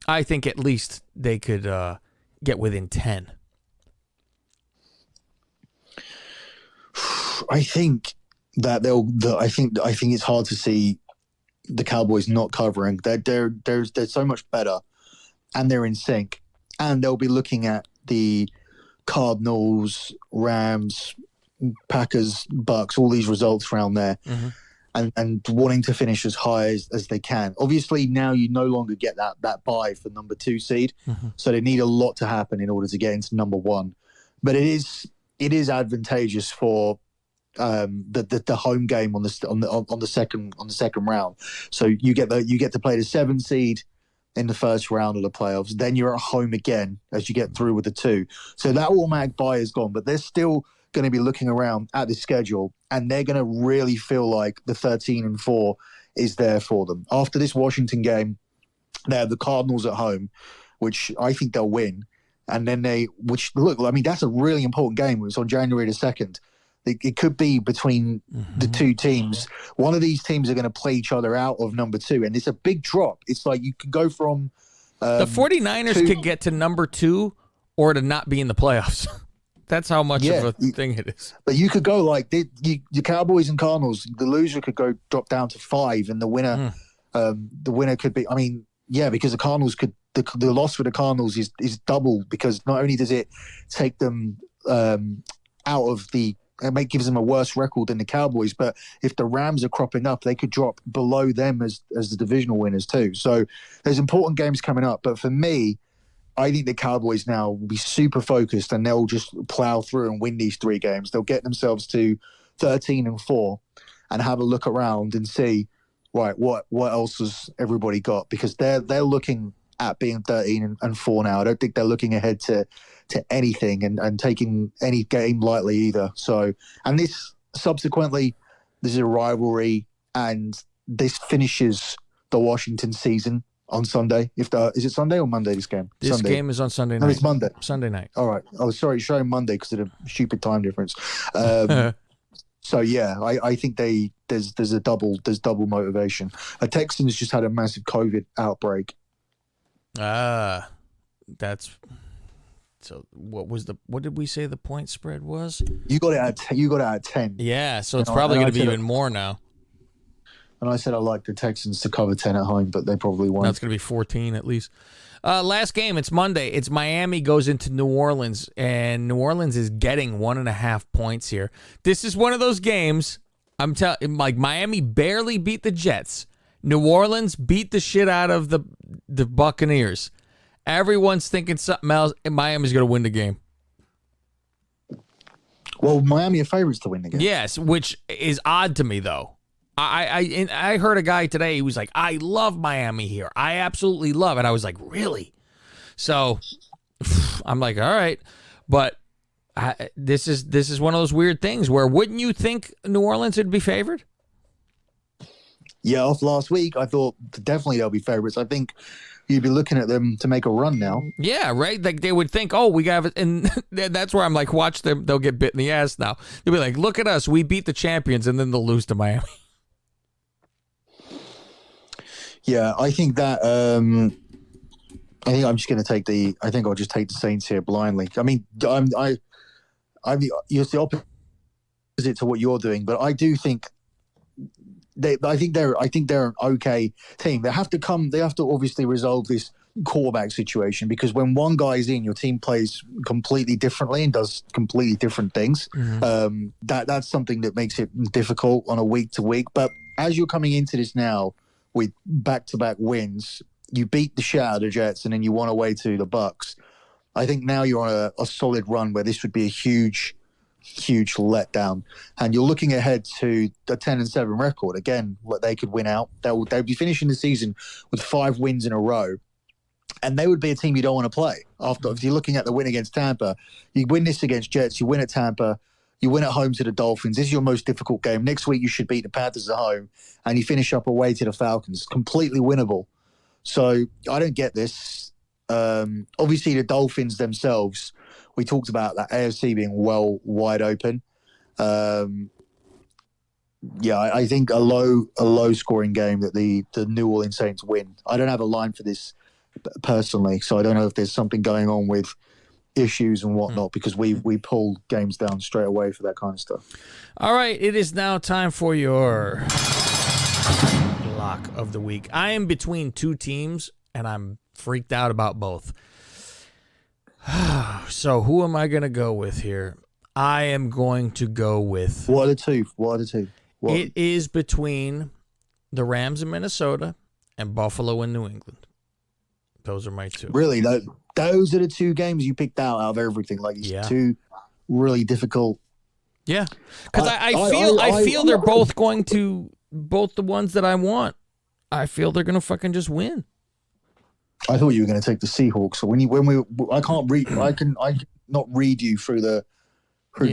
I think at least they could get within 10. I think that I think it's hard to see the Cowboys not covering. They're so much better, and they're in sync. And they'll be looking at the Cardinals, Rams, Packers, Bucks, all these results around there, and wanting to finish as high as they can. Obviously, now you no longer get that bye for number 2 seed, so they need a lot to happen in order to get into number 1. But it is advantageous for the home game on the second round. So you get to play the 7 seed in the first round of the playoffs. Then you're at home again as you get through with the 2. So that automatic bye is gone, but they're still going to be looking around at the schedule, and they're going to really feel like the 13-4 is there for them. After this Washington game, they have the Cardinals at home, which I think they'll win. And then that's a really important game. It's on January the 2nd. It could be between the two teams. One of these teams are going to play each other out of number 2, and it's a big drop. It's like you can go from the 49ers could get to number 2 or to not be in the playoffs. That's how much of a thing it is. But you could go like the Cowboys and Cardinals. The loser could drop down to 5, and the winner could be. I mean, because the Cardinals could. The loss for the Cardinals is double, because not only does it take them out of the. It gives them a worse record than the Cowboys, but if the Rams are cropping up, they could drop below them as the divisional winners too. So there's important games coming up. But for me, I think the Cowboys now will be super focused, and they'll just plow through and win these 3 games. They'll get themselves to 13-4 and have a look around and see, right, what else has everybody got? Because they're looking at being 13-4 now. I don't think they're looking ahead to anything and taking any game lightly either. So, and this is a rivalry, and this finishes the Washington season on Sunday. Is it Sunday or Monday, this game? This Sunday. game is on Sunday night. No, it's Monday. Sunday night. All right. Oh, sorry, it's showing Monday because of the stupid time difference. So yeah, I think there's double motivation. Texans just had a massive COVID outbreak. That's so. What did we say the point spread was? You got it at 10. Yeah, so it's probably going to be even more now. And I said I like the Texans to cover 10 at home, but they probably won't. No, it's going to be 14 at least. Last game, it's Monday. It's Miami goes into New Orleans, and New Orleans is getting 1.5 points here. This is one of those games, I'm telling, like, Miami barely beat the Jets. New Orleans beat the shit out of the Buccaneers. Everyone's thinking something else, and Miami's going to win the game. Well, Miami are favorites to win the game. Yes, which is odd to me, though. I heard a guy today, he was like, I love Miami here. I absolutely love it. I was like, really? So I'm like, all right. But this is one of those weird things where wouldn't you think New Orleans would be favored? Yeah, off last week, I thought definitely they'll be favorites. I think you'd be looking at them to make a run now. Yeah, right? Like they would think, oh, we got it. And that's where I'm like, watch them. They'll get bit in the ass now. They'll be like, look at us. We beat the champions, and then they'll lose to Miami. Yeah, I think that I think I'm just going to take the. I think I'll just take the Saints here blindly. I mean, I'm it's the opposite to what you're doing, but I do think I think they're an okay team. They have to obviously resolve this quarterback situation, because when one guy's in, your team plays completely differently and does completely different things. That's something that makes it difficult on a week to week. But as you're coming into this now with back-to-back wins, you beat the shit out of the Jets and then you won away to the Bucks. I think now you're on a solid run where this would be a huge letdown, and you're looking ahead to a 10-7 record again. They could win out. They'll be finishing the season with 5 wins in a row, and they would be a team you don't want to play. After, if you're looking at the win against Tampa, you win this against Jets, you win at Tampa, you win at home to the Dolphins. This is your most difficult game. Next week you should beat the Panthers at home, and you finish up away to the Falcons. Completely winnable. So I don't get this. Obviously, the Dolphins themselves, we talked about that AFC being wide open. I think a low scoring game that the New Orleans Saints win. I don't have a line for this personally, so I don't know if there's something going on with issues and whatnot, because we pull games down straight away for that kind of stuff. All right, it is now time for your lock of the week. I am between 2 teams, and I'm freaked out about both. So who am I going to go with here? I am going to go with... What are the two? It is between the Rams in Minnesota and Buffalo in New England. Those are my 2. Really? Those are the 2 games you picked out of everything. Like, it's 2 really difficult... Yeah. Because I feel they're both going to... Both the ones that I want, I feel they're going to fucking just win. I thought you were going to take the Seahawks. So I can't read. I not read you through the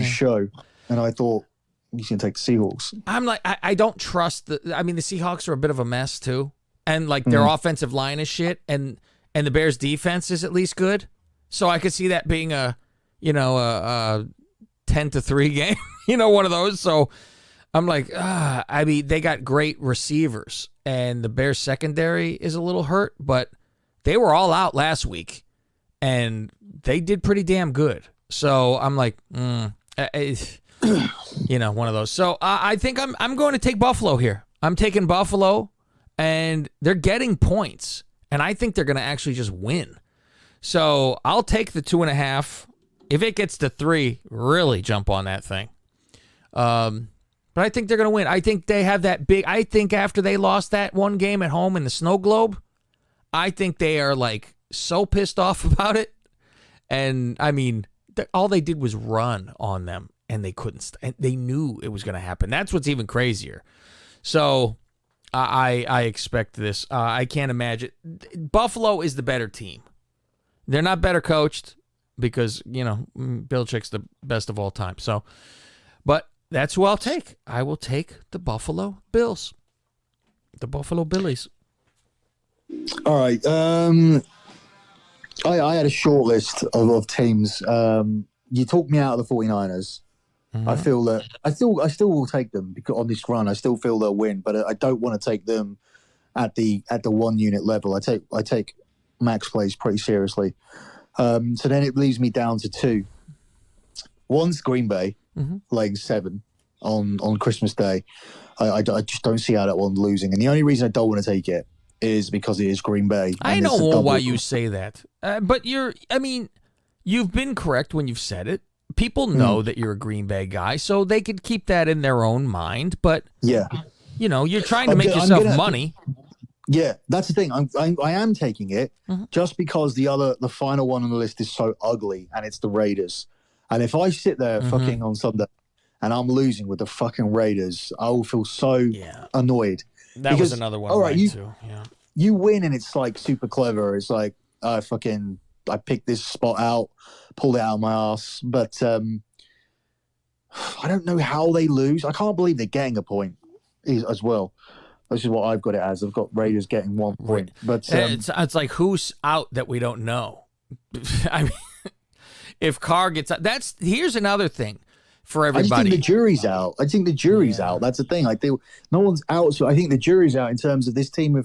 show, and I thought you can take the Seahawks. I'm like, I don't trust the Seahawks are a bit of a mess too, and like their offensive line is shit, and the Bears' defense is at least good. So I could see that being a 10-3 game, one of those. So I'm like, they got great receivers, and the Bears secondary is a little hurt, but they were all out last week, and they did pretty damn good. So I'm like, one of those. So I think I'm going to take Buffalo here. I'm taking Buffalo, and they're getting points, and I think they're going to actually just win. So I'll take the 2.5. If it gets to 3, really jump on that thing. But I think they're going to win. I think they have that big... I think after they lost that one game at home in the snow globe, I think they are like so pissed off about it. And I mean, all they did was run on them, and they couldn't. They knew it was going to happen. That's what's even crazier. So I expect this. I can't imagine. Buffalo is the better team. They're not better coached because, Belichick's the best of all time. So, but that's who I'll take. I will take the Buffalo Bills. The Buffalo Billies. All right. I had a short list of teams. You talked me out of the 49ers. Mm-hmm. I feel that I still will take them because on this run. I still feel they'll win, but I don't want to take them at the 1 unit level. I take max plays pretty seriously. So then it leaves me down to 2. One's Green Bay, laying 7 on Christmas Day. I just don't see how that one losing, and the only reason I don't want to take it is because it is Green Bay. I know why you say that, but you've been correct when you've said it. People know that you're a Green Bay guy, so they could keep that in their own mind. But yeah, you're trying to make yourself money. Yeah, that's the thing. I am taking it just because the final one on the list is so ugly, and it's the Raiders. And if I sit there fucking on Sunday and I'm losing with the fucking Raiders, I will feel so annoyed. That was another one. All right, too. Yeah. You win and it's like super clever. It's like I picked this spot out, pulled it out of my ass. But I don't know how they lose. I can't believe they're getting a point as well. This is what I've got it as. I've got Raiders getting 1 point. But it's like who's out that we don't know. I mean, if Carr gets out, here's another thing. For everybody. I think the jury's out. That's the thing. I think no one's out. So I think the jury's out in terms of this team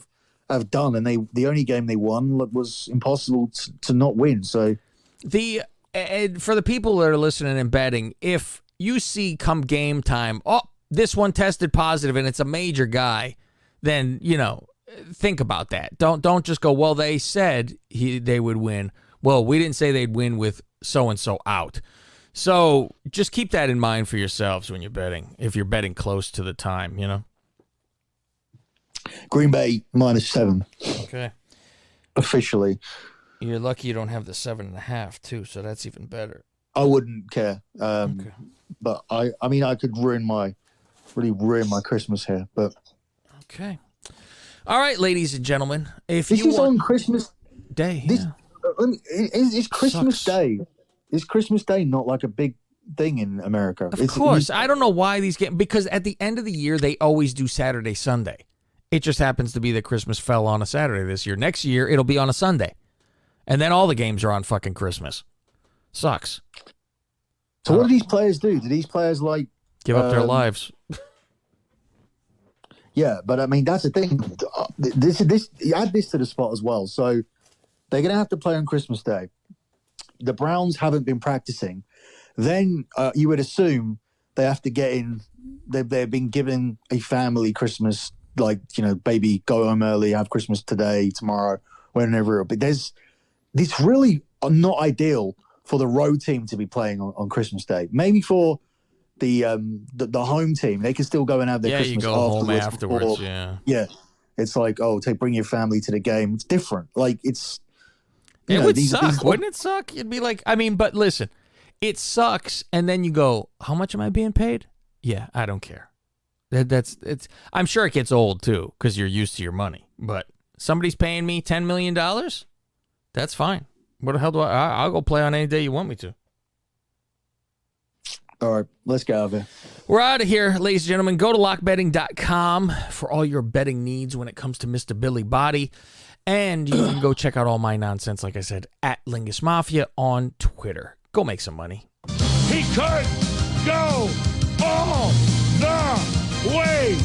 have done, and the only game they won was impossible to not win. So for the people that are listening and betting, if you see come game time, oh, this one tested positive and it's a major guy, then think about that. Don't just go, well, they said they would win. Well, we didn't say they'd win with so and so out. So just keep that in mind for yourselves when you're betting. If you're betting close to the time, Green Bay -7. Okay. Officially. You're lucky you don't have the 7.5 too, so that's even better. I wouldn't care. Okay. But I mean, I could really ruin my Christmas here. But okay. All right, ladies and gentlemen, if this you is on Christmas Day, is Christmas Sucks. Day? Is Christmas Day not like a big thing in America? Of course. I don't know why these games, because at the end of the year, they always do Saturday, Sunday. It just happens to be that Christmas fell on a Saturday this year. Next year, it'll be on a Sunday. And then all the games are on fucking Christmas. Sucks. So what do these players do? Do these players give up their lives? Yeah, but I mean, that's the thing. You add this to the spot as well. So they're going to have to play on Christmas Day. The Browns haven't been practicing. Then you would assume they have to get in. They've been given a family Christmas, baby, go home early, have Christmas today, tomorrow, whenever. But this really not ideal for the road team to be playing on Christmas Day. Maybe for the home team, they can still go and have their Christmas you go home afterwards. Yeah. It's like, bring your family to the game. It's different. It would suck. Wouldn't it suck? You'd be like, but listen, it sucks. And then you go, how much am I being paid? Yeah, I don't care. I'm sure it gets old too, because you're used to your money. But somebody's paying me $10 million? That's fine. What the hell I'll go play on any day you want me to. All right, let's get out of here. We're out of here, ladies and gentlemen. Go to lockbetting.com for all your betting needs when it comes to Mr. Billy Body. And you can go check out all my nonsense, like I said, at Lingus Mafia on Twitter. Go make some money. He could go all the way.